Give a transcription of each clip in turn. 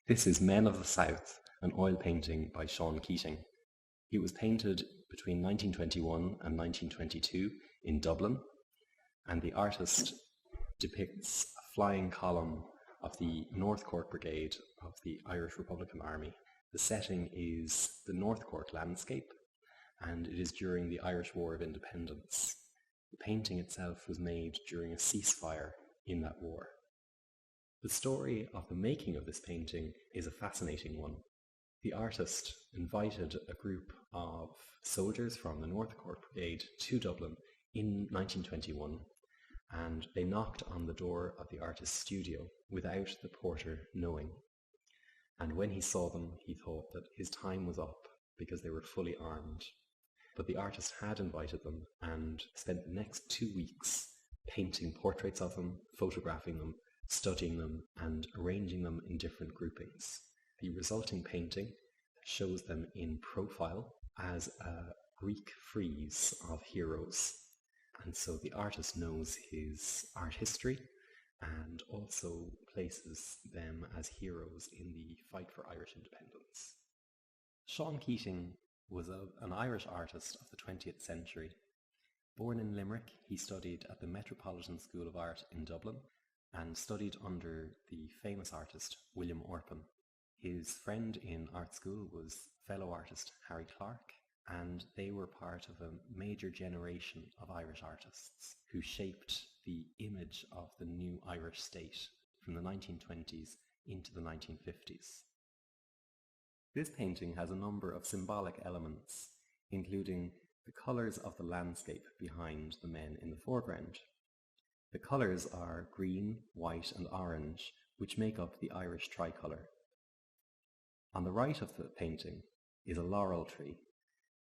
This is Men of the South, an oil painting by Sean Keating. It was painted between 1921 and 1922 in Dublin, and the artist depicts a flying column of the North Cork Brigade of the Irish Republican Army. The setting is the North Cork landscape, and it is during the Irish War of Independence. The painting itself was made during a ceasefire in that war. The story of the making of this painting is a fascinating one. The artist invited a group of soldiers from the North Cork Brigade to Dublin in 1921, and they knocked on the door of the artist's studio without the porter knowing. And when he saw them, he thought that his time was up because they were fully armed. But the artist had invited them and spent the next 2 weeks painting portraits of them, photographing them, studying them, and arranging them in different groupings. The resulting painting shows them in profile as a Greek frieze of heroes. And so the artist knows his art history and also places them as heroes in the fight for Irish independence. Sean Keating was an Irish artist of the 20th century. Born in Limerick, he studied at the Metropolitan School of Art in Dublin and studied under the famous artist William Orpen. His friend in art school was fellow artist Harry Clarke, and they were part of a major generation of Irish artists who shaped the image of the new Irish state from the 1920s into the 1950s. This painting has a number of symbolic elements, including the colours of the landscape behind the men in the foreground. The colours are green, white and orange, which make up the Irish tricolour. On the right of the painting is a laurel tree.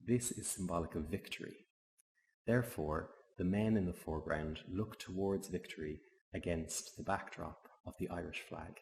This is symbolic of victory. Therefore, the men in the foreground look towards victory against the backdrop of the Irish flag.